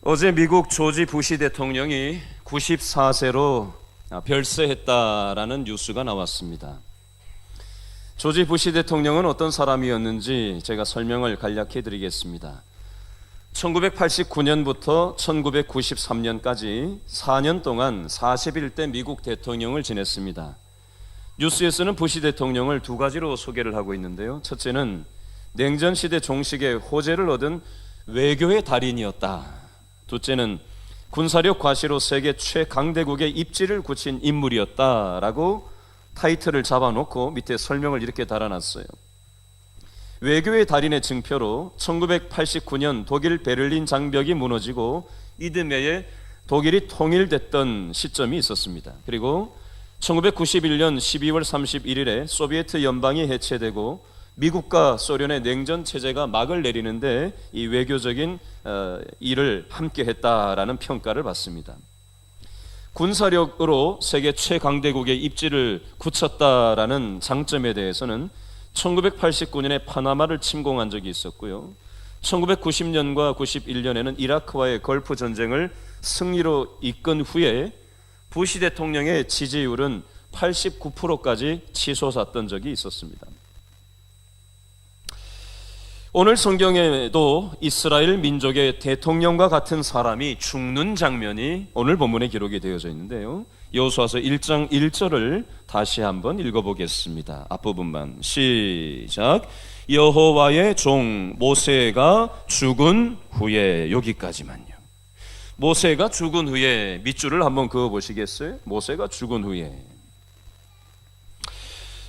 어제 미국 조지 부시 대통령이 94세로 별세했다라는 뉴스가 나왔습니다. 조지 부시 대통령은 어떤 사람이었는지 제가 설명을 간략히 드리겠습니다. 1989년부터 1993년까지 4년 동안 41대 미국 대통령을 지냈습니다. 뉴스에서는 부시 대통령을 두 가지로 소개를 하고 있는데요. 첫째는 냉전시대 종식에 호재를 얻은 외교의 달인이었다. 둘째는 군사력 과시로 세계 최강대국의 입지를 굳힌 인물이었다라고 타이틀을 잡아놓고 밑에 설명을 이렇게 달아놨어요. 외교의 달인의 증표로 1989년 독일 베를린 장벽이 무너지고 이듬해에 독일이 통일됐던 시점이 있었습니다. 그리고 1991년 12월 31일에 소비에트 연방이 해체되고 미국과 소련의 냉전 체제가 막을 내리는데 이 외교적인 일을 함께 했다라는 평가를 받습니다. 군사력으로 세계 최강대국의 입지를 굳혔다라는 장점에 대해서는 1989년에 파나마를 침공한 적이 있었고요. 1990년과 91년에는 이라크와의 걸프 전쟁을 승리로 이끈 후에 부시 대통령의 지지율은 89%까지 치솟았던 적이 있었습니다. 오늘 성경에도 이스라엘 민족의 대통령과 같은 사람이 죽는 장면이 오늘 본문에 기록이 되어져 있는데요. 여호수아서 1장 1절을 다시 한번 읽어보겠습니다. 앞부분만 시작. 여호와의 종 모세가 죽은 후에, 여기까지만요. 모세가 죽은 후에 밑줄을 한번 그어보시겠어요? 모세가 죽은 후에.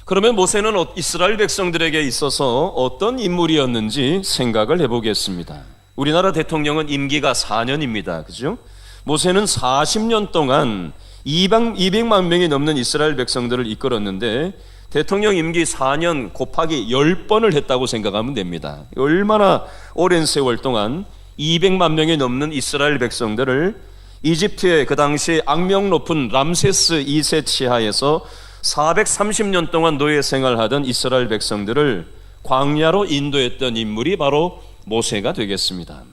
그러면 모세는 이스라엘 백성들에게 있어서 어떤 인물이었는지 생각을 해보겠습니다. 우리나라 대통령은 임기가 4년입니다. 그죠? 모세는 40년 동안 200만 명이 넘는 이스라엘 백성들을 이끌었는데 대통령 임기 4년 곱하기 10번을 했다고 생각하면 됩니다. 얼마나 오랜 세월 동안 200만 명이 넘는 이스라엘 백성들을 이집트의 그 당시 악명 높은 람세스 2세 치하에서 430년 동안 노예 생활하던 이스라엘 백성들을 광야로 인도했던 인물이 바로 모세가 되겠습니다.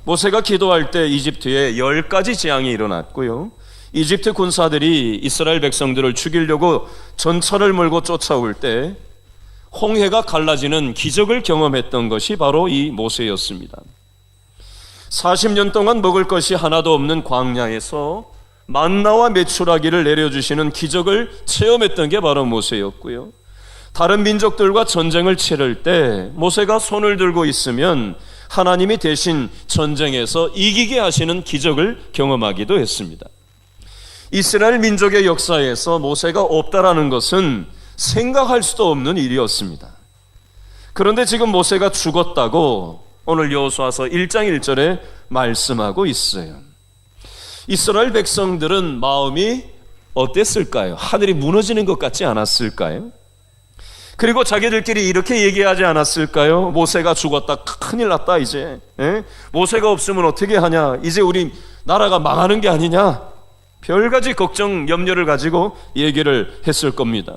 모세가 기도할 때 이집트에 10가지 재앙이 일어났고요. 이집트 군사들이 이스라엘 백성들을 죽이려고 전차를 몰고 쫓아올 때 홍해가 갈라지는 기적을 경험했던 것이 바로 이 모세였습니다. 40년 동안 먹을 것이 하나도 없는 광야에서 만나와 메추라기를 내려주시는 기적을 체험했던 게 바로 모세였고요. 다른 민족들과 전쟁을 치를 때 모세가 손을 들고 있으면 하나님이 대신 전쟁에서 이기게 하시는 기적을 경험하기도 했습니다. 이스라엘 민족의 역사에서 모세가 없다라는 것은 생각할 수도 없는 일이었습니다. 그런데 지금 모세가 죽었다고 오늘 여호수아서 1장 1절에 말씀하고 있어요. 이스라엘 백성들은 마음이 어땠을까요? 하늘이 무너지는 것 같지 않았을까요? 그리고 자기들끼리 이렇게 얘기하지 않았을까요? 모세가 죽었다, 큰일 났다 이제. 모세가 없으면 어떻게 하냐, 이제 우리 나라가 망하는 게 아니냐, 별가지 걱정, 염려를 가지고 얘기를 했을 겁니다.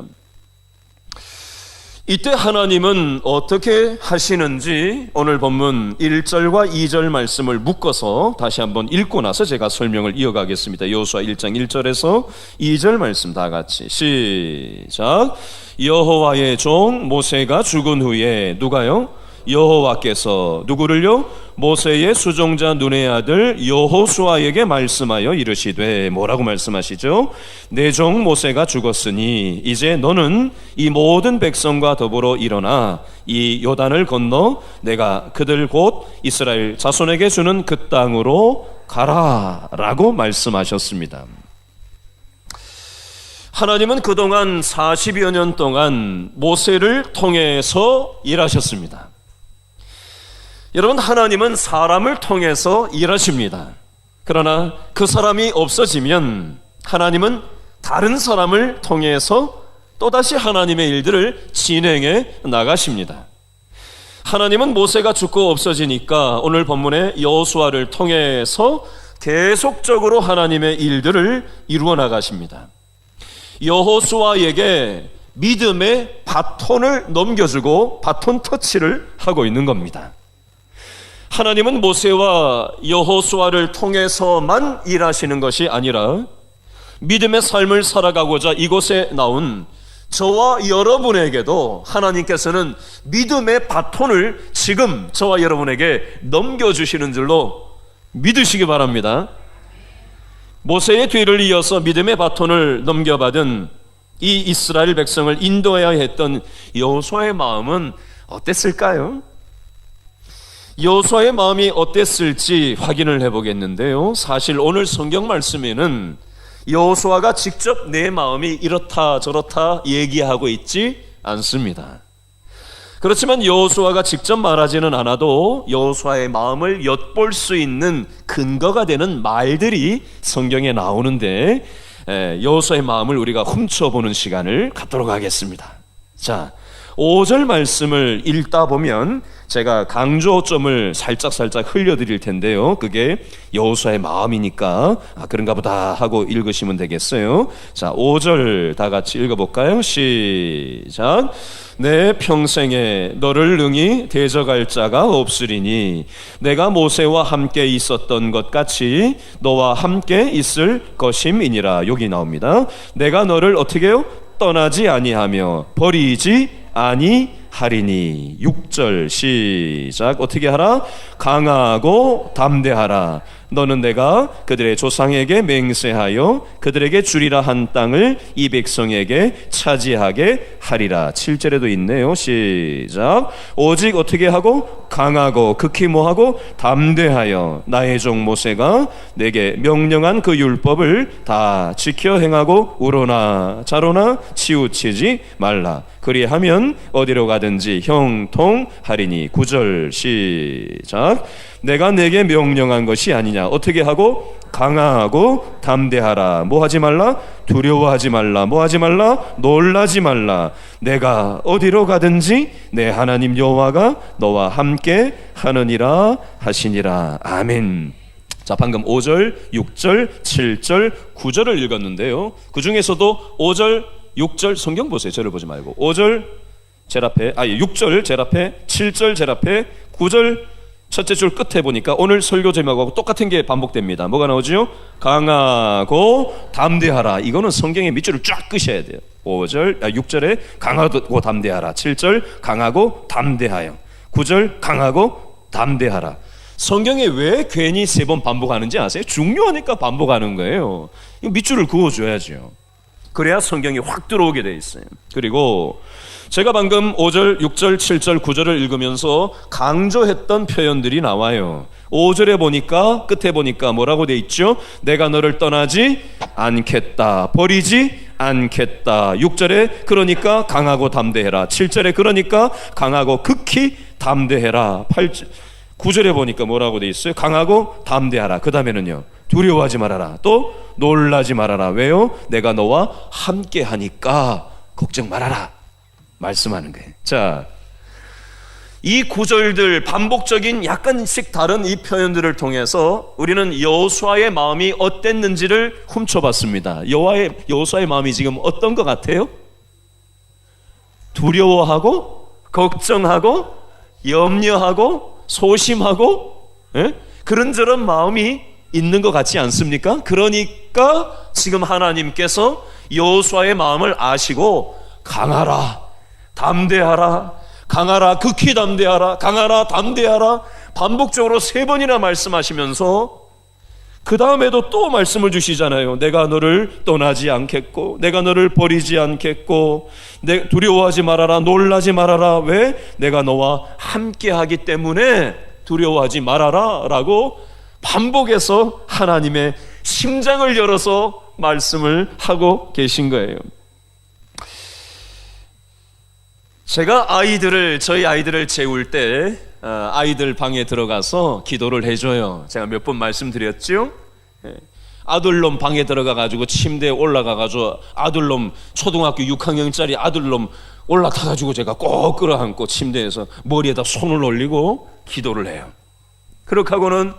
이때 하나님은 어떻게 하시는지 오늘 본문 1절과 2절 말씀을 묶어서 다시 한번 읽고 나서 제가 설명을 이어가겠습니다. 여호수아 1장 1절에서 2절 말씀 다 같이 시작. 여호와의 종 모세가 죽은 후에 누가요? 여호와께서 누구를요? 모세의 수종자 눈의 아들 여호수아에게 말씀하여 이르시되, 뭐라고 말씀하시죠? 내 종 모세가 죽었으니 이제 너는 이 모든 백성과 더불어 일어나 이 요단을 건너 내가 그들 곧 이스라엘 자손에게 주는 그 땅으로 가라 라고 말씀하셨습니다. 하나님은 그동안 40여 년 동안 모세를 통해서 일하셨습니다. 여러분, 하나님은 사람을 통해서 일하십니다. 그러나 그 사람이 없어지면 하나님은 다른 사람을 통해서 또다시 하나님의 일들을 진행해 나가십니다. 하나님은 모세가 죽고 없어지니까 오늘 본문의 여호수아를 통해서 계속적으로 하나님의 일들을 이루어 나가십니다. 여호수아에게 믿음의 바톤을 넘겨주고 바톤 터치를 하고 있는 겁니다. 하나님은 모세와 여호수아를 통해서만 일하시는 것이 아니라 믿음의 삶을 살아가고자 이곳에 나온 저와 여러분에게도 하나님께서는 믿음의 바톤을 지금 저와 여러분에게 넘겨주시는 줄로 믿으시기 바랍니다. 모세의 뒤를 이어서 믿음의 바톤을 넘겨받은 이 이스라엘 백성을 인도해야 했던 여호수아의 마음은 어땠을까요? 여호수아의 마음이 어땠을지 확인을 해보겠는데요. 사실 오늘 성경 말씀에는 여호수아가 직접 내 마음이 이렇다 저렇다 얘기하고 있지 않습니다. 그렇지만 여호수아가 직접 말하지는 않아도 여호수아의 마음을 엿볼 수 있는 근거가 되는 말들이 성경에 나오는데 여호수아의 마음을 우리가 훔쳐보는 시간을 갖도록 하겠습니다. 자, 5절 말씀을 읽다 보면 제가 강조점을 살짝 흘려드릴 텐데요. 그게 여호수아의 마음이니까 그런가 보다 하고 읽으시면 되겠어요. 자, 5절 다 같이 읽어볼까요? 시작. 내 평생에 너를 능히 대적할 자가 없으리니 내가 모세와 함께 있었던 것 같이 너와 함께 있을 것임이니라. 여기 나옵니다. 내가 너를 어떻게 해요? 떠나지 아니하며 버리지 아니하리니. 6절 시작. 어떻게 하라? 강하고 담대하라. 너는 내가 그들의 조상에게 맹세하여 그들에게 주리라 한 땅을 이 백성에게 차지하게 하리라. 7절에도 있네요. 시작. 오직 어떻게 하고? 강하고 극히 뭐하고? 담대하여 나의 종 모세가 내게 명령한 그 율법을 다 지켜 행하고 우로나 자로나 치우치지 말라. 그리하면 어디로 가든지 형통하리니. 9절 시작. 내가 내게 명령한 것이 아니냐. 어떻게 하고? 강하고 담대하라. 뭐 하지 말라? 두려워하지 말라. 뭐 하지 말라? 놀라지 말라. 내가 어디로 가든지 내 하나님 여호와가 너와 함께 하느니라 하시니라. 아멘. 자, 방금 5절, 6절, 7절, 9절을 읽었는데요. 그 중에서도 5절, 6절 성경 보세요. 저를 보지 말고 5절 제일 앞에, 6절 제일 앞에, 7절 제일 앞에, 9절 첫째 줄 끝에 보니까 오늘 설교 제목하고 똑같은 게 반복됩니다. 뭐가 나오죠? 강하고 담대하라. 이거는 성경의 밑줄을 쫙 끄셔야 돼요. 6절에 강하고 담대하라. 7절 강하고 담대하여. 9절 강하고 담대하라. 성경에 왜 괜히 3번 반복하는지 아세요? 중요하니까 반복하는 거예요. 밑줄을 그어줘야죠. 그래야 성경이 확 들어오게 돼 있어요. 그리고 제가 방금 5절, 6절, 7절, 9절을 읽으면서 강조했던 표현들이 나와요. 5절에 보니까 끝에 보니까 뭐라고 돼 있죠? 내가 너를 떠나지 않겠다, 버리지 않겠다. 6절에 그러니까 강하고 담대해라. 7절에 그러니까 강하고 극히 담대해라. 9절에 보니까 뭐라고 돼 있어요? 강하고 담대하라. 그 다음에는요, 두려워하지 말아라. 또 놀라지 말아라. 왜요? 내가 너와 함께 하니까 걱정 말아라 말씀하는 거예요. 자, 이 구절들 반복적인 약간씩 다른 이 표현들을 통해서 우리는 여호수아의 마음이 어땠는지를 훔쳐봤습니다. 여호수아의 마음이 지금 어떤 것 같아요? 두려워하고 걱정하고 염려하고 소심하고 그런저런 마음이 있는 것 같지 않습니까? 그러니까 지금 하나님께서 여호수아의 마음을 아시고 강하라, 담대하라, 강하라, 극히 담대하라, 강하라, 담대하라 반복적으로 3번이나 말씀하시면서 그 다음에도 또 말씀을 주시잖아요. 내가 너를 떠나지 않겠고 내가 너를 버리지 않겠고 두려워하지 말아라, 놀라지 말아라. 왜? 내가 너와 함께하기 때문에 두려워하지 말아라 라고 반복해서 하나님의 심장을 열어서 말씀을 하고 계신 거예요. 제가 저희 아이들을 재울 때 아이들 방에 들어가서 기도를 해줘요. 제가 몇 번 말씀드렸죠? 아들놈 방에 들어가가지고 침대에 올라가가지고 아들놈 초등학교 6학년짜리 아들놈 올라타가지고 제가 꼭 끌어안고 침대에서 머리에다 손을 올리고 기도를 해요. 그렇게 하고는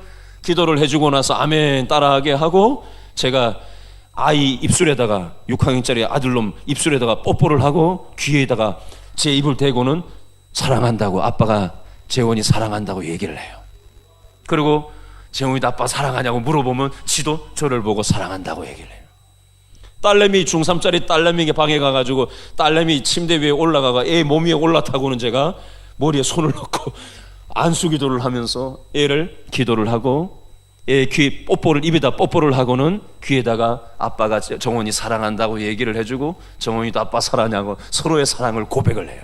기도를 해주고 나서 아멘 따라하게 하고 제가 아이 입술에다가 6학년짜리 아들놈 입술에다가 뽀뽀를 하고 귀에다가 제 입을 대고는 사랑한다고, 아빠가 재원이 사랑한다고 얘기를 해요. 그리고 재원이도 아빠 사랑하냐고 물어보면 지도 저를 보고 사랑한다고 얘기를 해요. 딸내미 중3짜리 딸내미에게 방에 가가지고 딸내미 침대 위에 올라가가 애 몸 위에 올라타고는 제가 머리에 손을 넣고 안수기도를 하면서 애를 기도를 하고, 애 귀 뽀뽀를, 입에다 뽀뽀를 하고는 귀에다가 아빠가 정원이 사랑한다고 얘기를 해주고 정원이도 아빠 사랑하냐고 서로의 사랑을 고백을 해요.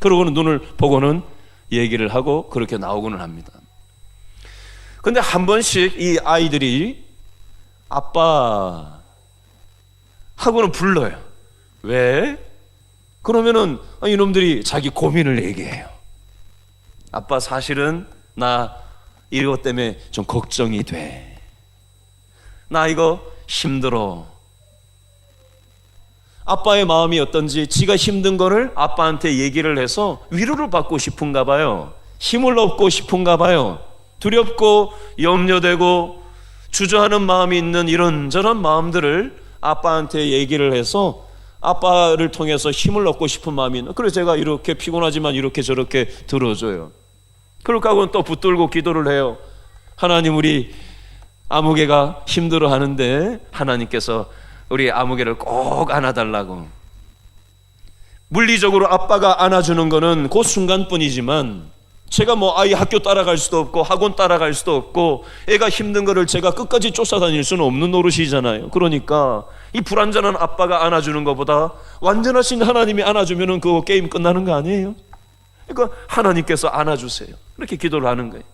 그러고는 눈을 보고는 얘기를 하고 그렇게 나오고는 합니다. 근데 한 번씩 이 아이들이 아빠 하고는 불러요. 왜? 그러면은 이놈들이 자기 고민을 얘기해요. 아빠 사실은 나 이것 때문에 좀 걱정이 돼. 나 이거 힘들어. 아빠의 마음이 어떤지 지가 힘든 거를 아빠한테 얘기를 해서 위로를 받고 싶은가 봐요. 힘을 얻고 싶은가 봐요. 두렵고 염려되고 주저하는 마음이 있는 이런저런 마음들을 아빠한테 얘기를 해서 아빠를 통해서 힘을 얻고 싶은 마음이 있는. 그래서 제가 이렇게 피곤하지만 이렇게 저렇게 들어줘요. 그러고 하고는 또 붙들고 기도를 해요. 하나님, 우리 아무개가 힘들어 하는데 하나님께서 우리 아무개를 꼭 안아달라고. 물리적으로 아빠가 안아주는 거는 그 순간뿐이지만 제가 뭐 아이 학교 따라갈 수도 없고 학원 따라갈 수도 없고 애가 힘든 거를 제가 끝까지 쫓아다닐 수는 없는 노릇이잖아요. 그러니까 이 불완전한 아빠가 안아주는 것보다 완전하신 하나님이 안아주면은 그 게임 끝나는 거 아니에요? 그러니까 하나님께서 안아주세요. 이렇게 기도를 하는 거예요.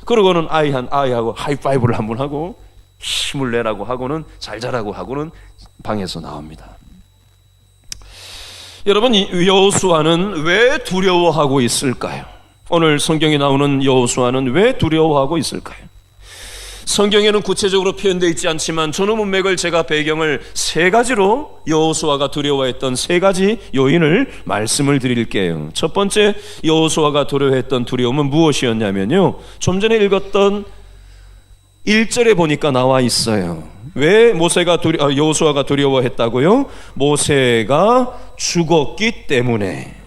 그러고는 아이하고 하이파이브를 한번 하고 힘을 내라고 하고는 잘 자라고 하고는 방에서 나옵니다. 여러분, 여호수아는 왜 두려워하고 있을까요? 오늘 성경에 나오는 여호수아는 왜 두려워하고 있을까요? 성경에는 구체적으로 표현되어 있지 않지만 전후 문맥을 제가 배경을 세 가지로 여호수아가 두려워했던 세 가지 요인을 말씀을 드릴게요. 첫 번째 여호수아가 두려워했던 두려움은 무엇이었냐면요, 좀 전에 읽었던 1절에 보니까 나와 있어요. 왜 여호수아가 두려워했다고요? 모세가 죽었기 때문에.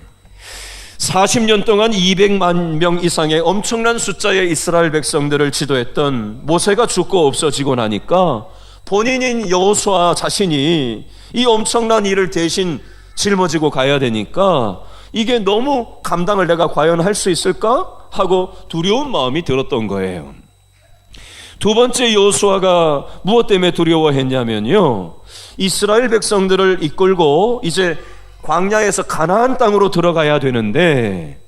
40년 동안 200만 명 이상의 엄청난 숫자의 이스라엘 백성들을 지도했던 모세가 죽고 없어지고 나니까 본인인 여호수아 자신이 이 엄청난 일을 대신 짊어지고 가야 되니까 이게 너무 감당을 내가 과연 할 수 있을까 하고 두려운 마음이 들었던 거예요. 두 번째 여호수아가 무엇 때문에 두려워했냐면요, 이스라엘 백성들을 이끌고 이제 광야에서 가나안 땅으로 들어가야 되는데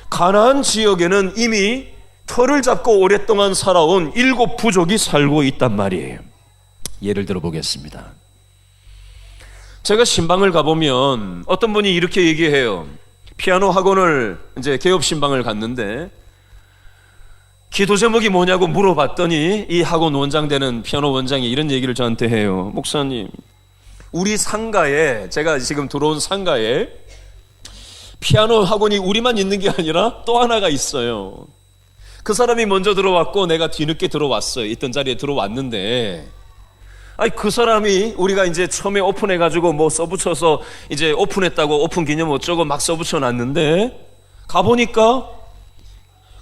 가나안 지역에는 이미 터를 잡고 오랫동안 살아온 7 부족이 살고 있단 말이에요. 예를 들어 보겠습니다. 제가 신방을 가보면 어떤 분이 이렇게 얘기해요. 피아노 학원을 이제 개업 신방을 갔는데 기도 제목이 뭐냐고 물어봤더니 이 학원 원장 되는 피아노 원장이 이런 얘기를 저한테 해요. 목사님, 우리 상가에, 제가 지금 들어온 상가에 피아노 학원이 우리만 있는 게 아니라 또 하나가 있어요. 그 사람이 먼저 들어왔고 내가 뒤늦게 들어왔어요. 있던 자리에 들어왔는데, 아니 그 사람이 우리가 이제 처음에 오픈해가지고 뭐 써붙여서 이제 오픈했다고 오픈 기념 어쩌고 막 써붙여놨는데 가보니까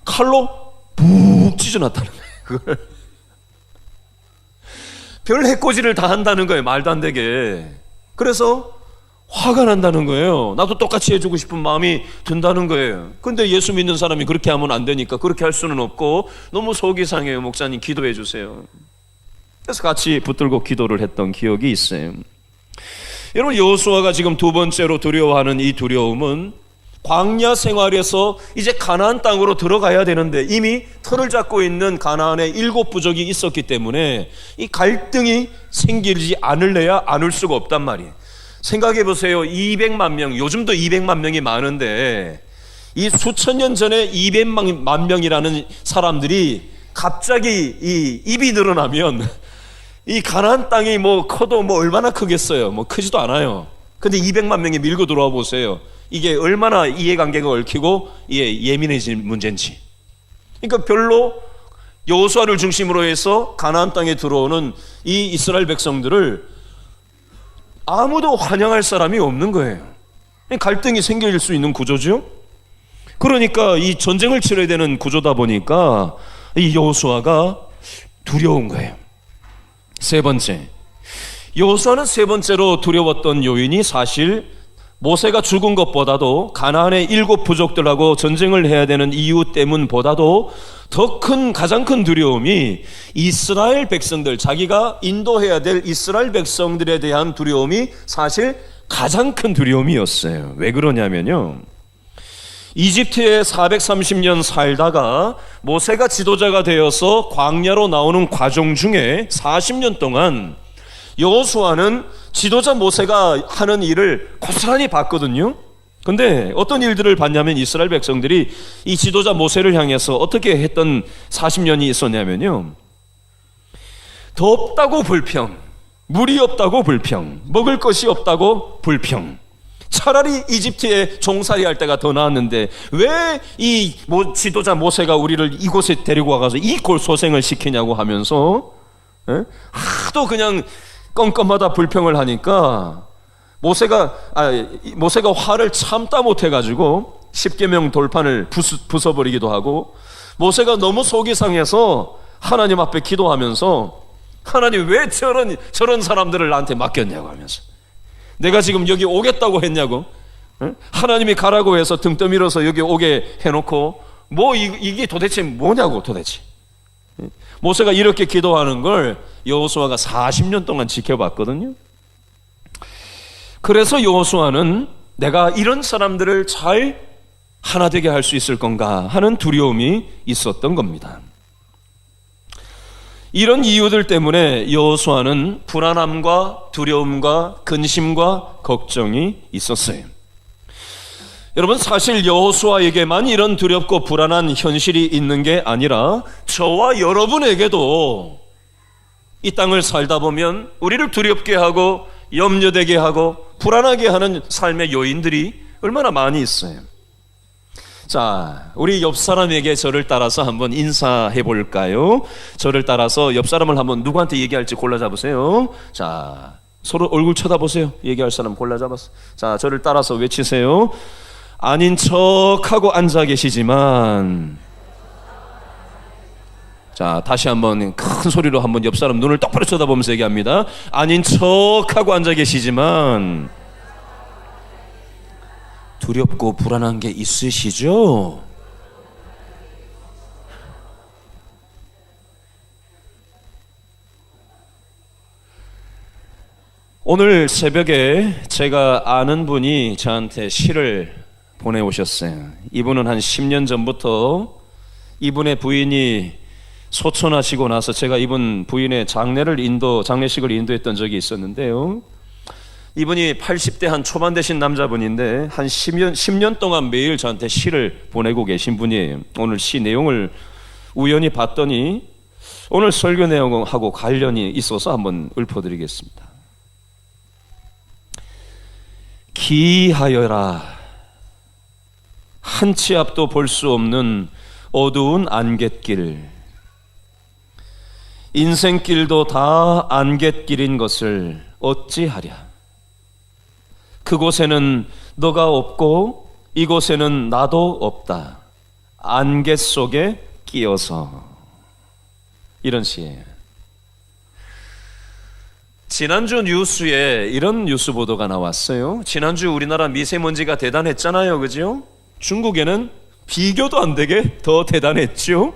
칼로 푹 찢어놨다는 거예요. 그걸 별 해코지를 다 한다는 거예요. 말도 안 되게. 그래서 화가 난다는 거예요. 나도 똑같이 해주고 싶은 마음이 든다는 거예요. 근데 예수 믿는 사람이 그렇게 하면 안 되니까 그렇게 할 수는 없고 너무 속이 상해요. 목사님 기도해 주세요. 그래서 같이 붙들고 기도를 했던 기억이 있어요. 여러분, 여호수아가 지금 두 번째로 두려워하는 이 두려움은 광야 생활에서 이제 가나안 땅으로 들어가야 되는데 이미 터를 잡고 있는 가나안에 7 부족이 있었기 때문에 이 갈등이 생기지 않을래야 않을 수가 없단 말이에요. 생각해 보세요. 200만 명, 요즘도 200만 명이 많은데 이 수천 년 전에 200만 명이라는 사람들이 갑자기 이 입이 늘어나면 이 가나안 땅이 뭐 커도 뭐 얼마나 크겠어요. 뭐 크지도 않아요. 근데 200만 명이 밀고 들어와 보세요. 이게 얼마나 이해관계가 얽히고 예민해진 문제인지. 그러니까 별로 여호수아를 중심으로 해서 가나안 땅에 들어오는 이 이스라엘 백성들을 아무도 환영할 사람이 없는 거예요. 갈등이 생길 수 있는 구조죠. 그러니까 이 전쟁을 치러야 되는 구조다 보니까 이 여호수아가 두려운 거예요. 세 번째, 여호수아는 세 번째로 두려웠던 요인이 사실 모세가 죽은 것보다도 가나안의 7 부족들하고 전쟁을 해야 되는 이유 때문보다도 더 큰, 가장 큰 두려움이 이스라엘 백성들, 자기가 인도해야 될 이스라엘 백성들에 대한 두려움이 사실 가장 큰 두려움이었어요. 왜 그러냐면요, 이집트에 430년 살다가 모세가 지도자가 되어서 광야로 나오는 과정 중에 40년 동안 여호수아는 지도자 모세가 하는 일을 고스란히 봤거든요. 근데 어떤 일들을 봤냐면 이스라엘 백성들이 이 지도자 모세를 향해서 어떻게 했던 40년이 있었냐면요, 덥다고 불평, 물이 없다고 불평, 먹을 것이 없다고 불평. 차라리 이집트에 종살이 할 때가 더 나았는데 왜 이 지도자 모세가 우리를 이곳에 데리고 와가서 이 골소생을 시키냐고 하면서 하도 그냥 껌껌하다 불평을 하니까 모세가 화를 참다 못해가지고 십계명 돌판을 부숴버리기도 하고, 모세가 너무 속이 상해서 하나님 앞에 기도하면서 하나님 왜 저런 사람들을 나한테 맡겼냐고 하면서, 내가 지금 여기 오겠다고 했냐고, 하나님이 가라고 해서 등 떠밀어서 여기 오게 해놓고 이게 도대체 뭐냐고 도대체. 모세가 이렇게 기도하는 걸 여호수아가 40년 동안 지켜봤거든요. 그래서 여호수아는 내가 이런 사람들을 잘 하나 되게 할 수 있을 건가 하는 두려움이 있었던 겁니다. 이런 이유들 때문에 여호수아는 불안함과 두려움과 근심과 걱정이 있었어요. 여러분, 사실 여호수아에게만 이런 두렵고 불안한 현실이 있는 게 아니라 저와 여러분에게도 이 땅을 살다 보면 우리를 두렵게 하고 염려되게 하고 불안하게 하는 삶의 요인들이 얼마나 많이 있어요. 자, 우리 옆 사람에게 저를 따라서 한번 인사해 볼까요? 저를 따라서 옆 사람을 한번 누구한테 얘기할지 골라 잡으세요. 자, 서로 얼굴 쳐다보세요. 얘기할 사람 골라 잡았어. 자, 저를 따라서 외치세요. 아닌 척하고 앉아 계시지만, 자, 다시 한번 큰 소리로 한번 옆 사람 눈을 똑바로 쳐다보면서 얘기합니다. 아닌 척하고 앉아 계시지만 두렵고 불안한 게 있으시죠? 오늘 새벽에 제가 아는 분이 저한테 시를 보내오셨어요. 이분은 한 10년 전부터 이분의 부인이 소천하시고 나서 제가 이분 부인의 장례식을 인도했던 적이 있었는데요, 이분이 80대 한 초반 되신 남자분인데 한 10년 동안 매일 저한테 시를 보내고 계신 분이에요. 오늘 시 내용을 우연히 봤더니 오늘 설교 내용하고 관련이 있어서 한번 읊어드리겠습니다. 기하여라, 한 치 앞도 볼 수 없는 어두운 안갯길, 인생길도 다 안갯길인 것을 어찌하랴. 그곳에는 너가 없고 이곳에는 나도 없다. 안갯 속에 끼어서. 이런 시예요. 지난주 뉴스에 이런 뉴스 보도가 나왔어요. 지난주 우리나라 미세먼지가 대단했잖아요, 그죠? 중국에는 비교도 안 되게 더 대단했죠.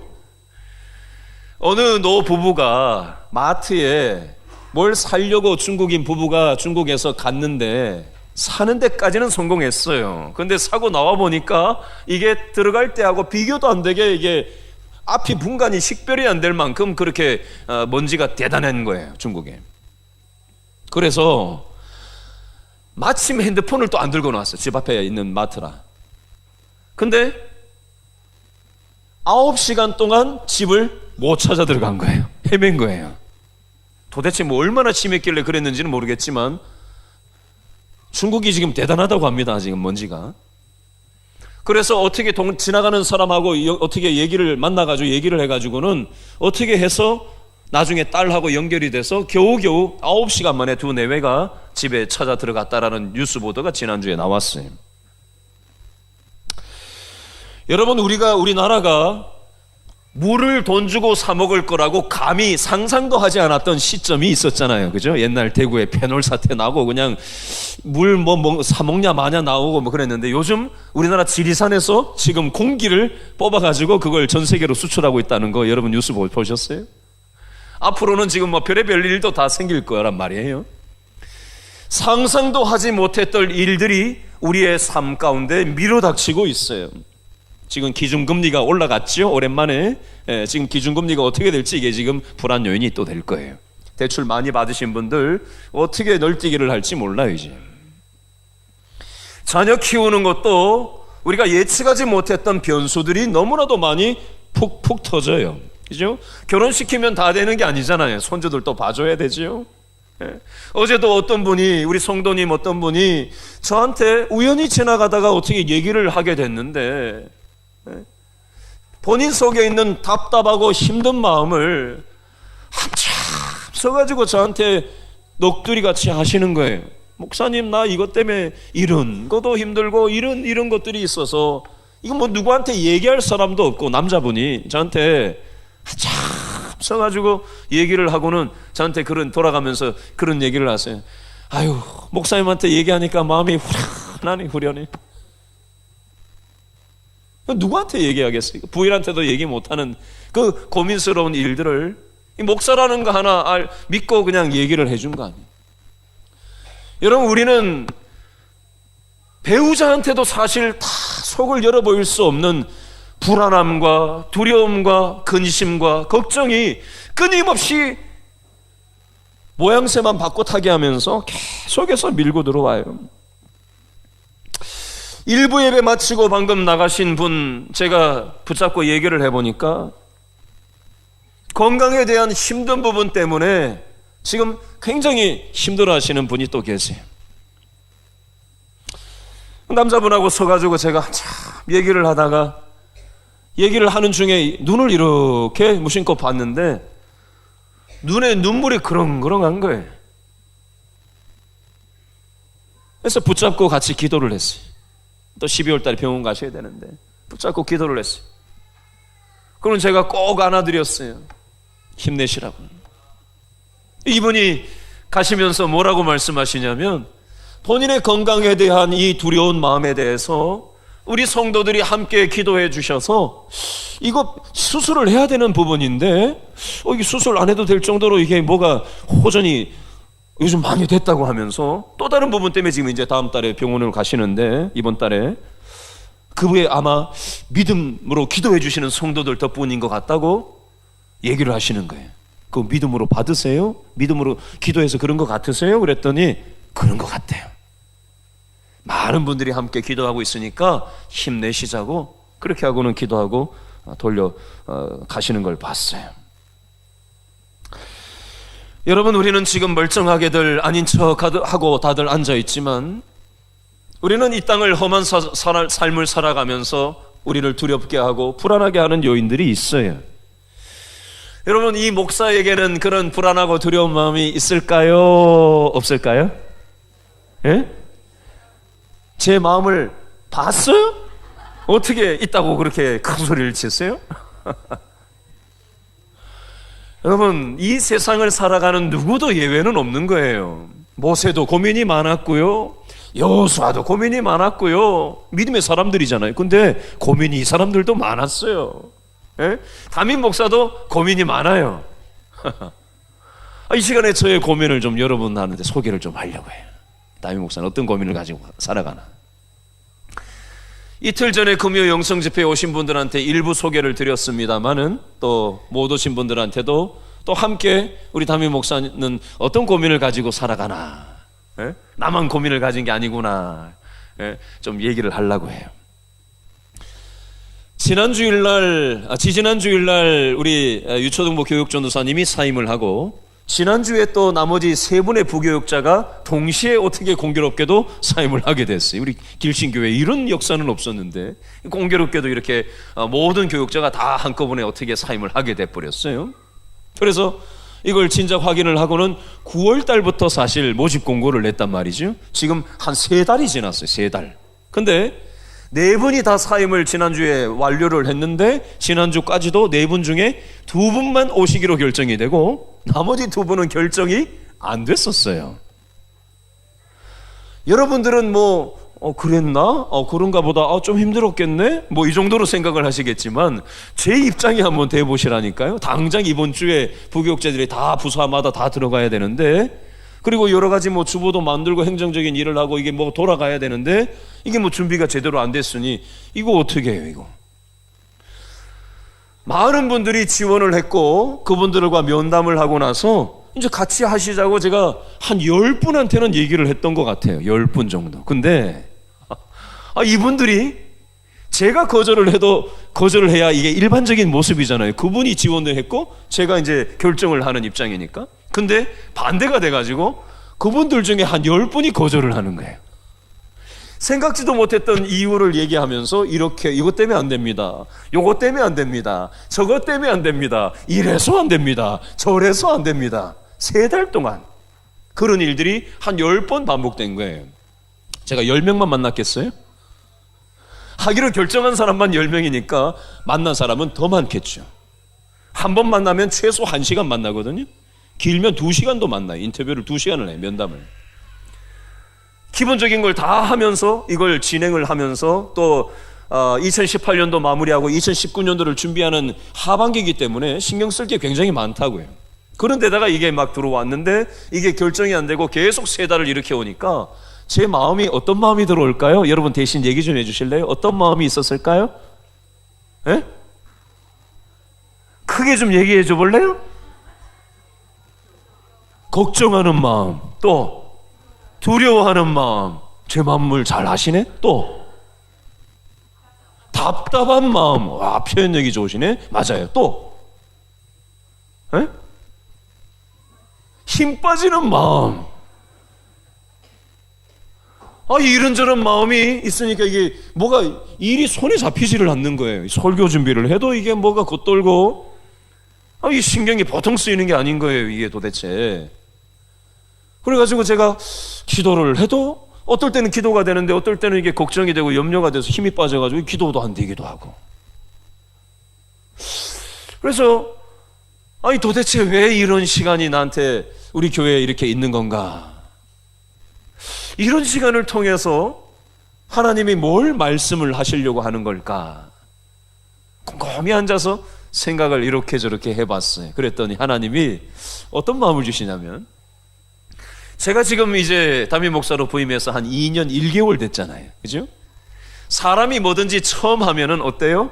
어느 노부부가 마트에 뭘 사려고 중국인 부부가 중국에서 갔는데 사는 데까지는 성공했어요. 근데 사고 나와 보니까 이게 들어갈 때하고 비교도 안 되게 이게 앞이 분간이 식별이 안 될 만큼 그렇게 먼지가 대단한 거예요, 중국에. 그래서 마침 핸드폰을 또 안 들고 나왔어요, 집 앞에 있는 마트라. 근데 9시간 동안 집을 못 찾아 들어간 거예요. 헤맨 거예요. 도대체 뭐 얼마나 심했길래 그랬는지는 모르겠지만 중국이 지금 대단하다고 합니다, 지금 먼지가. 그래서 어떻게 지나가는 사람하고 어떻게 얘기를 만나가지고 얘기를 해가지고는 어떻게 해서 나중에 딸하고 연결이 돼서 겨우겨우 9시간 만에 두 내외가 집에 찾아 들어갔다라는 뉴스 보도가 지난주에 나왔어요. 여러분, 우리나라가 물을 돈 주고 사 먹을 거라고 감히 상상도 하지 않았던 시점이 있었잖아요. 그죠? 옛날 대구에 페놀 사태 나고 그냥 물 사 먹냐 마냐 나오고 뭐 그랬는데, 요즘 우리나라 지리산에서 지금 공기를 뽑아가지고 그걸 전 세계로 수출하고 있다는 거 여러분 뉴스 보셨어요? 앞으로는 지금 뭐 별의별 일도 다 생길 거란 말이에요. 상상도 하지 못했던 일들이 우리의 삶 가운데 밀어닥치고 있어요. 지금 기준금리가 올라갔죠. 오랜만에. 지금 기준금리가 어떻게 될지 이게 지금 불안 요인이 또 될 거예요. 대출 많이 받으신 분들 어떻게 널뛰기를 할지 몰라요. 이제 자녀 키우는 것도 우리가 예측하지 못했던 변수들이 너무나도 많이 푹푹 터져요. 그죠? 결혼시키면 다 되는 게 아니잖아요. 손주들도 봐줘야 되죠. 어제도 어떤 분이, 우리 성도님 어떤 분이 저한테 우연히 지나가다가 어떻게 얘기를 하게 됐는데, 본인 속에 있는 답답하고 힘든 마음을 한참 써가지고 저한테 넋두리 같이 하시는 거예요. 목사님, 나 이것 때문에 이런 것도 힘들고 이런 것들이 있어서 이거 뭐 누구한테 얘기할 사람도 없고, 남자분이 저한테 한참 써가지고 얘기를 하고는 저한테 돌아가면서 그런 얘기를 하세요. 아유, 목사님한테 얘기하니까 마음이 후련해. 누구한테 얘기하겠어요? 부인한테도 얘기 못하는 그 고민스러운 일들을 목사라는 거 하나 믿고 그냥 얘기를 해준 거 아니에요. 여러분, 우리는 배우자한테도 사실 다 속을 열어보일 수 없는 불안함과 두려움과 근심과 걱정이 끊임없이 모양새만 바꿔타게 하면서 계속해서 밀고 들어와요. 일부 예배 마치고 방금 나가신 분 제가 붙잡고 얘기를 해보니까 건강에 대한 힘든 부분 때문에 지금 굉장히 힘들어하시는 분이 또 계세요. 남자분하고 서가지고 제가 한참 얘기를 하다가, 얘기를 하는 중에 눈을 이렇게 무심코 봤는데 눈에 눈물이 그렁그렁한 거예요. 그래서 붙잡고 같이 기도를 했어요. 또 12월 달에 병원 가셔야 되는데 붙잡고 기도를 했어요. 그럼 제가 꼭 안아드렸어요. 힘내시라고. 이분이 가시면서 뭐라고 말씀하시냐면, 본인의 건강에 대한 이 두려운 마음에 대해서 우리 성도들이 함께 기도해 주셔서 이거 수술을 해야 되는 부분인데 이게 수술 안 해도 될 정도로 이게 뭐가 호전이 요즘 많이 됐다고 하면서, 또 다른 부분 때문에 지금 이제 다음 달에 병원을 가시는데, 이번 달에 그분이 아마 믿음으로 기도해 주시는 성도들 덕분인 것 같다고 얘기를 하시는 거예요. 그 믿음으로 받으세요? 믿음으로 기도해서 그런 것 같으세요? 그랬더니 그런 것 같아요. 많은 분들이 함께 기도하고 있으니까 힘내시자고 그렇게 하고는 기도하고 돌려 가시는 걸 봤어요. 여러분, 우리는 지금 멀쩡하게들 아닌 척하고 다들 앉아있지만 우리는 이 땅을 험한 삶을 살아가면서 우리를 두렵게 하고 불안하게 하는 요인들이 있어요. 여러분, 이 목사에게는 그런 불안하고 두려운 마음이 있을까요? 없을까요? 예? 제 마음을 봤어요? 어떻게 있다고 그렇게 큰 소리를 쳤어요? 여러분, 이 세상을 살아가는 누구도 예외는 없는 거예요. 모세도 고민이 많았고요, 여호수아도 고민이 많았고요. 믿음의 사람들이잖아요. 근데 고민이 이 사람들도 많았어요. 예? 담임 목사도 고민이 많아요. 이 시간에 저의 고민을 좀 여러분한테 소개를 좀 하려고 해요. 담임 목사는 어떤 고민을 가지고 살아가나. 이틀 전에 금요 영성 집회에 오신 분들한테 일부 소개를 드렸습니다만은, 또 못 오신 분들한테도 또 함께 우리 담임 목사는 어떤 고민을 가지고 살아가나, 예? 나만 고민을 가진 게 아니구나, 예? 좀 얘기를 하려고 해요. 지지난 주일날 우리 유초등부 교육전도사님이 사임을 하고 지난주에 또 나머지 세 분의 부교육자가 동시에 어떻게 공교롭게도 사임을 하게 됐어요. 우리 길신교회에 이런 역사는 없었는데 공교롭게도 이렇게 모든 교육자가 다 한꺼번에 어떻게 사임을 하게 돼버렸어요. 그래서 이걸 진작 확인을 하고는 9월 달부터 사실 모집 공고를 냈단 말이죠. 지금 한 3달이 지났어요. 3달. 근데 네 분이 다 사임을 지난주에 완료를 했는데 지난주까지도 네 분 중에 2분만 오시기로 결정이 되고 나머지 2분은 결정이 안 됐었어요. 여러분들은 그랬나? 그런가 보다. 좀 힘들었겠네? 이 정도로 생각을 하시겠지만 제 입장에 한번 대보시라니까요. 당장 이번 주에 부교육자들이 다 부서마다 다 들어가야 되는데, 그리고 여러 가지 주보도 만들고 행정적인 일을 하고 이게 돌아가야 되는데 이게 준비가 제대로 안 됐으니 이거 어떻게 해요, 이거? 많은 분들이 지원을 했고 그분들과 면담을 하고 나서 이제 같이 하시자고 제가 한 10분한테는 얘기를 했던 것 같아요. 10분 정도. 근데 이분들이 제가 거절을 해도 거절을 해야 이게 일반적인 모습이잖아요. 그분이 지원을 했고 제가 이제 결정을 하는 입장이니까. 근데 반대가 돼가지고 그분들 중에 한 10분이 거절을 하는 거예요. 생각지도 못했던 이유를 얘기하면서 이렇게 이것 때문에 안 됩니다. 요것 때문에 안 됩니다. 저것 때문에 안 됩니다. 이래서 안 됩니다. 저래서 안 됩니다. 3달 동안 그런 일들이 한 10번 반복된 거예요. 제가 10명만 만났겠어요? 하기로 결정한 사람만 10명이니까 만난 사람은 더 많겠죠. 한 번 만나면 최소 1시간 만나거든요. 길면 2시간도 만나요. 인터뷰를 2시간을 해요. 면담을. 기본적인 걸 다 하면서 이걸 진행을 하면서 또 2018년도 마무리하고 2019년도를 준비하는 하반기이기 때문에 신경 쓸 게 굉장히 많다고요. 그런데다가 이게 막 들어왔는데 이게 결정이 안 되고 계속 3달을 이렇게 오니까 제 마음이 어떤 마음이 들어올까요? 여러분 대신 얘기 좀 해주실래요? 어떤 마음이 있었을까요? 예? 크게 좀 얘기해 줘 볼래요? 걱정하는 마음, 또 두려워하는 마음, 제 마음을 잘 아시네? 또 답답한 마음, 와 표현력이 좋으시네? 맞아요. 또 에? 힘 빠지는 마음, 이런저런 마음이 있으니까 이게 뭐가 일이 손에 잡히지를 않는 거예요. 설교 준비를 해도 이게 뭐가 겉돌고 이 신경이 보통 쓰이는 게 아닌 거예요. 이게 도대체. 그래가지고 제가 기도를 해도 어떨 때는 기도가 되는데 어떨 때는 이게 걱정이 되고 염려가 돼서 힘이 빠져가지고 기도도 안 되기도 하고. 그래서 도대체 왜 이런 시간이 나한테 우리 교회에 이렇게 있는 건가? 이런 시간을 통해서 하나님이 뭘 말씀을 하시려고 하는 걸까? 곰곰이 앉아서 생각을 이렇게 저렇게 해봤어요. 그랬더니 하나님이 어떤 마음을 주시냐면, 제가 지금 이제 담임 목사로 부임해서 한 2년 1개월 됐잖아요. 그죠? 사람이 뭐든지 처음 하면은 어때요?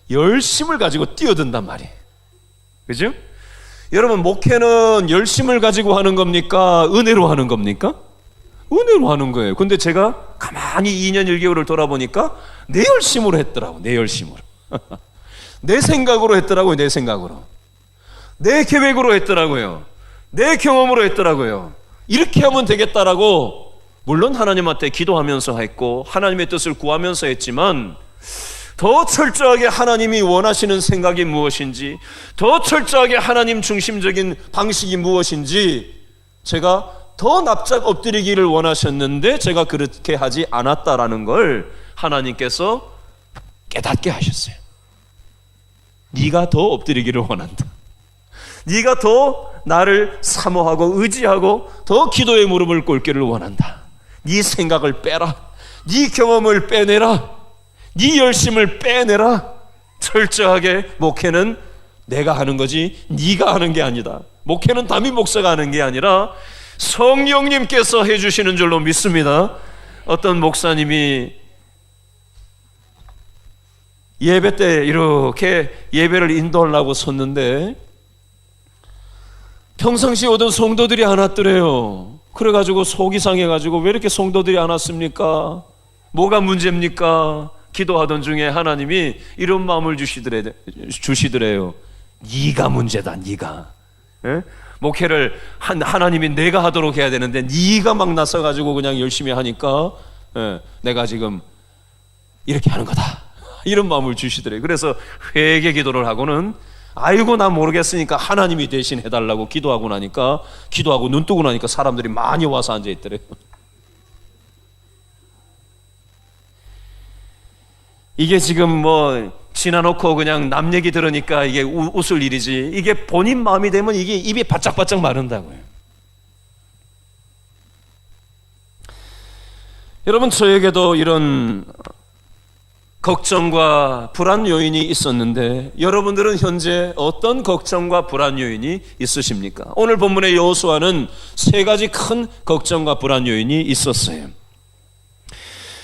열심을 가지고 뛰어든단 말이에요. 그죠? 여러분, 목회는 열심을 가지고 하는 겁니까? 은혜로 하는 겁니까? 은혜로 하는 거예요. 근데 제가 가만히 2년 1개월을 돌아보니까 내 열심으로 했더라고. 내 열심으로. 내 생각으로 했더라고요. 내 생각으로. 내 계획으로 했더라고요. 내 경험으로 했더라고요. 이렇게 하면 되겠다라고, 물론 하나님한테 기도하면서 했고 하나님의 뜻을 구하면서 했지만, 더 철저하게 하나님이 원하시는 생각이 무엇인지, 더 철저하게 하나님 중심적인 방식이 무엇인지 제가 더 납작 엎드리기를 원하셨는데 제가 그렇게 하지 않았다라는 걸 하나님께서 깨닫게 하셨어요. 네가 더 엎드리기를 원한다. 네가 더 나를 사모하고 의지하고 더 기도의 무릎을 꿇기를 원한다. 네 생각을 빼라. 네 경험을 빼내라. 네 열심을 빼내라. 철저하게 목회는 내가 하는 거지 네가 하는 게 아니다. 목회는 담임 목사가 하는 게 아니라 성령님께서 해주시는 줄로 믿습니다. 어떤 목사님이 예배 때 이렇게 예배를 인도하려고 섰는데 평상시에 오던 성도들이 안 왔더래요. 그래가지고 속이 상해가지고 왜 이렇게 성도들이 안 왔습니까? 뭐가 문제입니까? 기도하던 중에 하나님이 이런 마음을 주시더래요. 네가 문제다. 네가. 예? 목회를 하나님이 내가 하도록 해야 되는데 네가 막 나서가지고 그냥 열심히 하니까 내가 지금 이렇게 하는 거다, 이런 마음을 주시더래요. 그래서 회개 기도를 하고는 아이고 나 모르겠으니까 하나님이 대신 해달라고 기도하고 나니까, 기도하고 눈 뜨고 나니까 사람들이 많이 와서 앉아있더래요. 이게 지금 뭐 지나놓고 그냥 남 얘기 들으니까 이게 웃을 일이지, 이게 본인 마음이 되면 이게 입이 바짝바짝 마른다고요. 여러분, 저에게도 이런 걱정과 불안 요인이 있었는데 여러분들은 현재 어떤 걱정과 불안 요인이 있으십니까? 오늘 본문의 여호수아는 세 가지 큰 걱정과 불안 요인이 있었어요.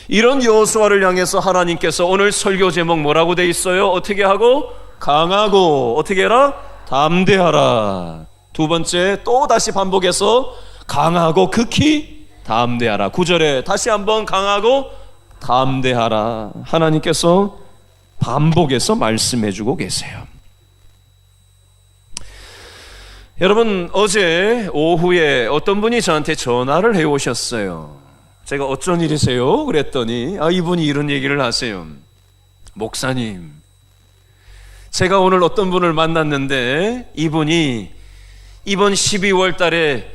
이런 여호수아를 향해서 하나님께서 오늘 설교 제목 뭐라고 돼 있어요? 어떻게 하고? 강하고 어떻게 해라? 담대하라. 두 번째 또 다시 반복해서 강하고 극히 담대하라. 9절에 다시 한번 강하고 담대하라. 하나님께서 반복해서 말씀해주고 계세요. 여러분, 어제 오후에 어떤 분이 저한테 전화를 해오셨어요. 제가 어쩐 일이세요? 그랬더니 이분이 이런 얘기를 하세요. 목사님, 제가 오늘 어떤 분을 만났는데 이분이 이번 12월 달에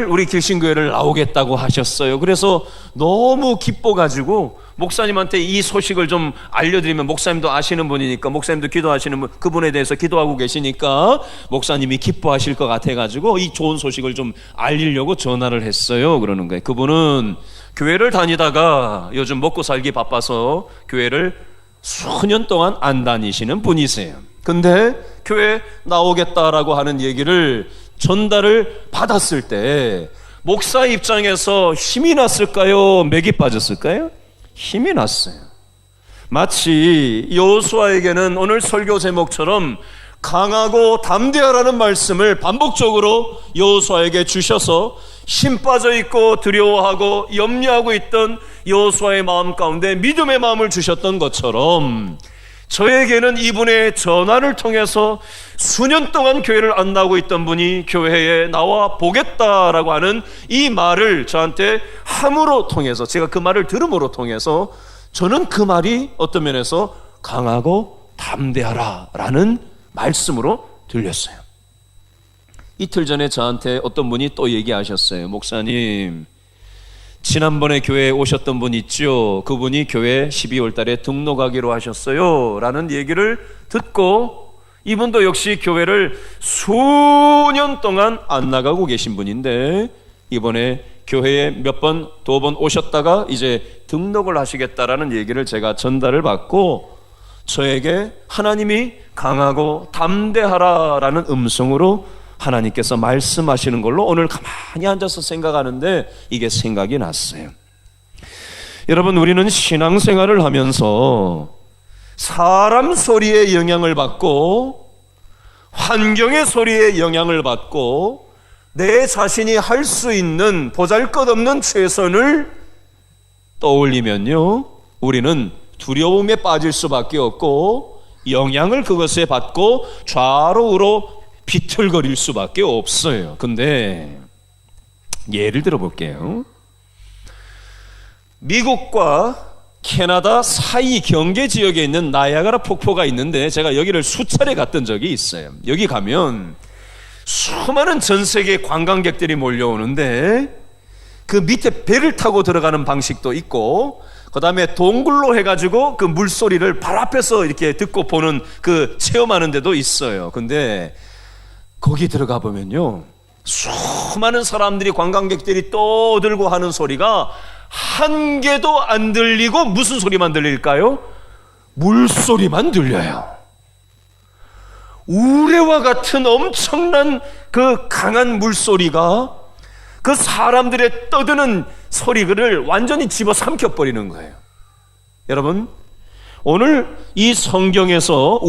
우리 길신교회를 나오겠다고 하셨어요. 그래서 너무 기뻐가지고 목사님한테 이 소식을 좀 알려드리면, 목사님도 아시는 분이니까, 목사님도 기도하시는 분, 그분에 대해서 기도하고 계시니까 목사님이 기뻐하실 것 같아가지고 이 좋은 소식을 좀 알리려고 전화를 했어요. 그러는 거예요. 그분은 교회를 다니다가 요즘 먹고 살기 바빠서 교회를 수년 동안 안 다니시는 분이세요. 근데 교회 나오겠다라고 하는 얘기를 전달을 받았을 때 목사 입장에서 힘이 났을까요? 맥이 빠졌을까요? 힘이 났어요. 마치 여호수아에게는 오늘 설교 제목처럼 강하고 담대하라는 말씀을 반복적으로 여호수아에게 주셔서 힘 빠져 있고 두려워하고 염려하고 있던 여호수아의 마음 가운데 믿음의 마음을 주셨던 것처럼, 저에게는 이분의 전화를 통해서 수년 동안 교회를 안 나오고 있던 분이 교회에 나와 보겠다라고 하는 이 말을 저한테 함으로 통해서, 제가 그 말을 들음으로 통해서 저는 그 말이 어떤 면에서 강하고 담대하라 라는 말씀으로 들렸어요. 이틀 전에 저한테 어떤 분이 또 얘기하셨어요. 목사님, 지난번에 교회에 오셨던 분 있죠? 그분이 교회 12월 달에 등록하기로 하셨어요 라는 얘기를 듣고, 이분도 역시 교회를 수년 동안 안 나가고 계신 분인데 이번에 교회에 몇 번, 2번 오셨다가 이제 등록을 하시겠다라는 얘기를 제가 전달을 받고, 저에게 하나님이 강하고 담대하라라는 음성으로 하나님께서 말씀하시는 걸로 오늘 가만히 앉아서 생각하는데 이게 생각이 났어요. 여러분, 우리는 신앙생활을 하면서 사람 소리에 영향을 받고 환경의 소리에 영향을 받고 내 자신이 할 수 있는 보잘것없는 최선을 떠올리면요, 우리는 두려움에 빠질 수밖에 없고 영향을 그것에 받고 좌로 우로 비틀거릴 수밖에 없어요. 근데 예를 들어 볼게요. 미국과 캐나다 사이 경계 지역에 있는 나이아가라 폭포가 있는데 제가 여기를 수차례 갔던 적이 있어요. 여기 가면 수많은 전 세계 관광객들이 몰려오는데 그 밑에 배를 타고 들어가는 방식도 있고, 그 다음에 동굴로 해가지고 그 물소리를 발 앞에서 이렇게 듣고 보는 그 체험하는 데도 있어요. 근데 거기 들어가 보면요, 수많은 사람들이, 관광객들이 떠들고 하는 소리가 한 개도 안 들리고 무슨 소리만 들릴까요? 물소리만 들려요. 우레와 같은 엄청난 그 강한 물소리가 그 사람들의 떠드는 소리를 완전히 집어삼켜버리는 거예요. 여러분, 오늘 이 성경에서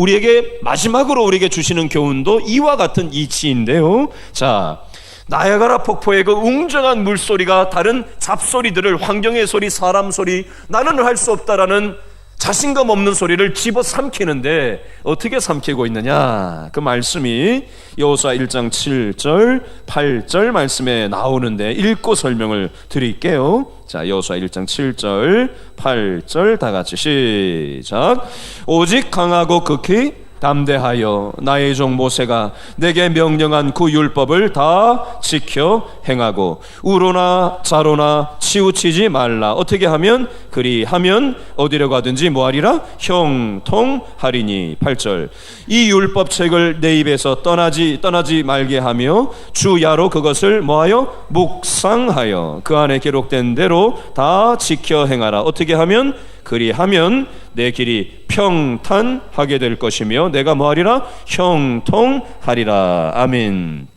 마지막으로 우리에게 주시는 교훈도 이와 같은 이치인데요. 자, 나야가라 폭포의 그 웅장한 물소리가 다른 잡소리들을, 환경의 소리, 사람 소리, 나는 할 수 없다라는 자신감 없는 소리를 집어삼키는데 어떻게 삼키고 있느냐? 그 말씀이 여호수아 1장 7절 8절 말씀에 나오는데 읽고 설명을 드릴게요. 자, 여호수아 1장 7절 8절 다 같이 시작. 오직 강하고 극히 담대하여 나의 종 모세가 내게 명령한 그 율법을 다 지켜 행하고 우로나 좌로나 치우치지 말라. 어떻게 하면? 그리하면 어디로 가든지 뭐하리라? 형통하리니. 8절. 이 율법책을 내 입에서 떠나지 말게 하며 주야로 그것을 뭐하여? 묵상하여 그 안에 기록된 대로 다 지켜 행하라. 어떻게 하면? 그리하면 내 길이 평탄하게 될 것이며 내가 뭐하리라? 형통하리라. 아멘.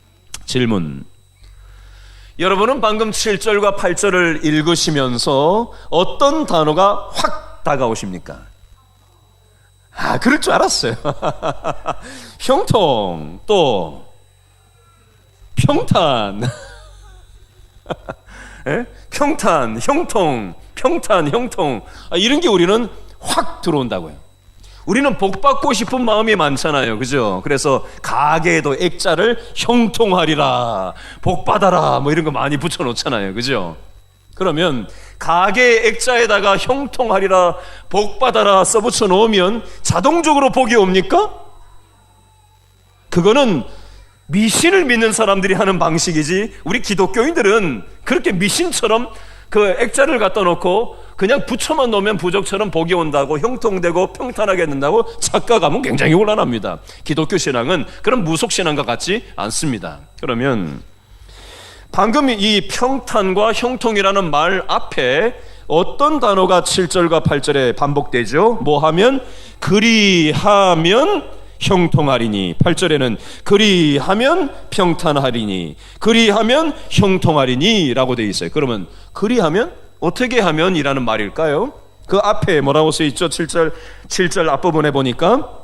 질문. 여러분은 방금 7절과 8절을 읽으시면서 어떤 단어가 확 다가오십니까? 그럴 줄 알았어요. 형통, 또 평탄. 평탄, 형통, 평탄, 형통. 이런 게 우리는 확 들어온다고요. 우리는 복 받고 싶은 마음이 많잖아요. 그죠? 그래서 가게에도 액자를 형통하리라, 복 받아라, 뭐 이런 거 많이 붙여 놓잖아요. 그죠? 그러면 가게 액자에다가 형통하리라, 복 받아라 써 붙여 놓으면 자동적으로 복이 옵니까? 그거는 미신을 믿는 사람들이 하는 방식이지, 우리 기독교인들은 그렇게 미신처럼 그 액자를 갖다 놓고 그냥 붙여만 놓으면 부적처럼 복이 온다고, 형통되고 평탄하게 된다고 착각하면 굉장히 곤란합니다. 기독교 신앙은 그런 무속신앙과 같지 않습니다. 그러면 방금 이 평탄과 형통이라는 말 앞에 어떤 단어가 7절과 8절에 반복되죠? 뭐 하면? 그리하면 형통하리니. 8절에는 그리하면 평탄하리니, 그리하면 형통하리니 라고 되어 있어요. 그러면 그리하면 어떻게 하면 이라는 말일까요? 그 앞에 뭐라고 써 있죠? 7절 앞부분에 보니까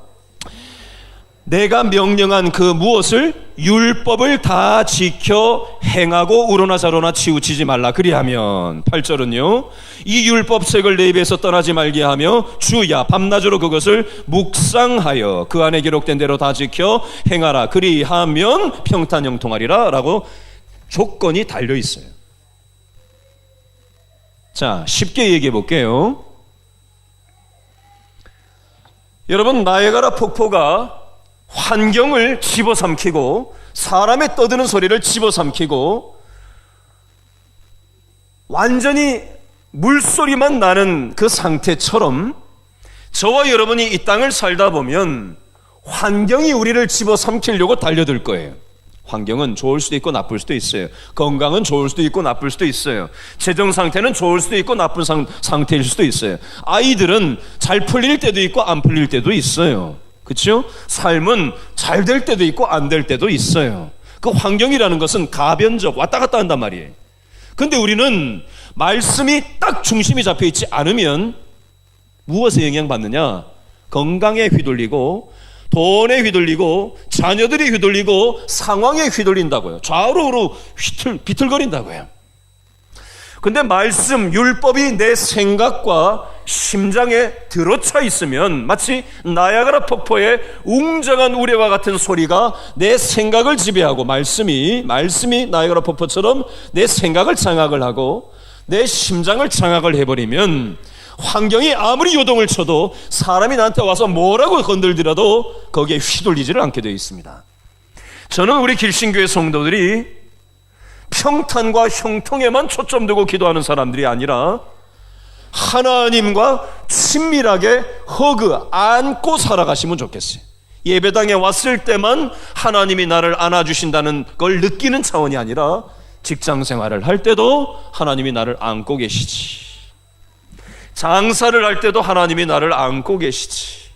내가 명령한 그 무엇을? 율법을 다 지켜 행하고 우로나 좌로나 치우치지 말라. 그리하면 8절은요, 이 율법책을 내 입에서 떠나지 말게 하며 주야 밤낮으로 그것을 묵상하여 그 안에 기록된 대로 다 지켜 행하라. 그리하면 평탄 형통하리라 라고 조건이 달려 있어요. 자, 쉽게 얘기해 볼게요. 여러분, 나이아가라 폭포가 환경을 집어삼키고 사람의 떠드는 소리를 집어삼키고 완전히 물소리만 나는 그 상태처럼 저와 여러분이 이 땅을 살다 보면 환경이 우리를 집어삼키려고 달려들 거예요. 환경은 좋을 수도 있고 나쁠 수도 있어요. 건강은 좋을 수도 있고 나쁠 수도 있어요. 재정 상태는 좋을 수도 있고 나쁜 상태일 수도 있어요. 아이들은 잘 풀릴 때도 있고 안 풀릴 때도 있어요. 그렇죠? 삶은 잘 될 때도 있고 안 될 때도 있어요. 그 환경이라는 것은 가변적, 왔다 갔다 한단 말이에요. 근데 우리는 말씀이 딱 중심이 잡혀 있지 않으면 무엇에 영향받느냐? 건강에 휘둘리고 돈에 휘둘리고 자녀들이 휘둘리고 상황에 휘둘린다고요. 좌우로 비틀거린다고요. 근데 말씀, 율법이 내 생각과 심장에 들어차 있으면 마치 나이아가라 폭포의 웅장한 우레와 같은 소리가 내 생각을 지배하고, 말씀이 나이아가라 폭포처럼 내 생각을 장악을 하고 내 심장을 장악을 해버리면 환경이 아무리 요동을 쳐도 사람이 나한테 와서 뭐라고 건들더라도 거기에 휘둘리지를 않게 되어 있습니다. 저는 우리 길신교회 성도들이 평탄과 형통에만 초점 두고 기도하는 사람들이 아니라 하나님과 친밀하게 안고 살아가시면 좋겠어요. 예배당에 왔을 때만 하나님이 나를 안아주신다는 걸 느끼는 차원이 아니라 직장 생활을 할 때도 하나님이 나를 안고 계시지, 장사를 할 때도 하나님이 나를 안고 계시지,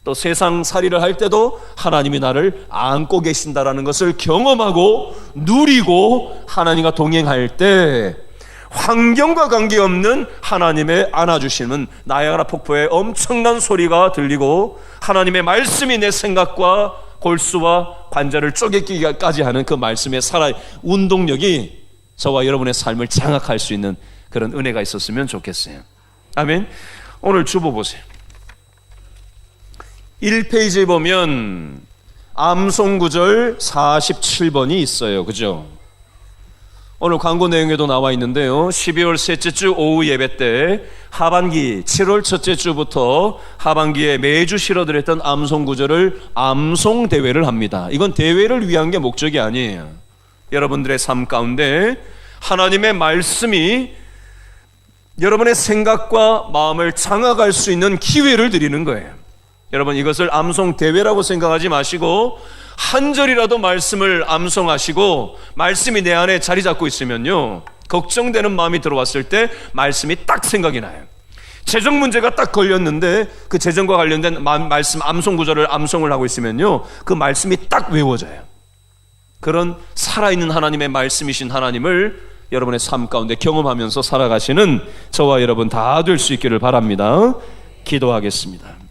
또 세상살이를 할 때도 하나님이 나를 안고 계신다라는 것을 경험하고 누리고 하나님과 동행할 때 환경과 관계없는 하나님의 안아주심은 나이아가라 폭포의 엄청난 소리가 들리고 하나님의 말씀이 내 생각과 골수와 관절을 쪼개기까지 하는 그 말씀의 운동력이 저와 여러분의 삶을 장악할 수 있는 그런 은혜가 있었으면 좋겠어요. 아멘. 오늘 주보 보세요. 1페이지에 보면 암송구절 47번이 있어요. 그죠? 오늘 광고 내용에도 나와 있는데요. 12월 셋째 주 오후 예배 때 하반기 7월 첫째 주부터 하반기에 매주 실어드렸던 암송구절을 암송대회를 합니다. 이건 대회를 위한 게 목적이 아니에요. 여러분들의 삶 가운데 하나님의 말씀이 여러분의 생각과 마음을 장악할 수 있는 기회를 드리는 거예요. 여러분, 이것을 암송대회라고 생각하지 마시고 한 절이라도 말씀을 암송하시고 말씀이 내 안에 자리 잡고 있으면요, 걱정되는 마음이 들어왔을 때 말씀이 딱 생각이 나요. 재정 문제가 딱 걸렸는데 그 재정과 관련된 말씀 암송 구절을 암송을 하고 있으면요, 그 말씀이 딱 외워져요. 그런 살아있는 하나님의 말씀이신 하나님을 여러분의 삶 가운데 경험하면서 살아가시는 저와 여러분 다 될 수 있기를 바랍니다. 기도하겠습니다.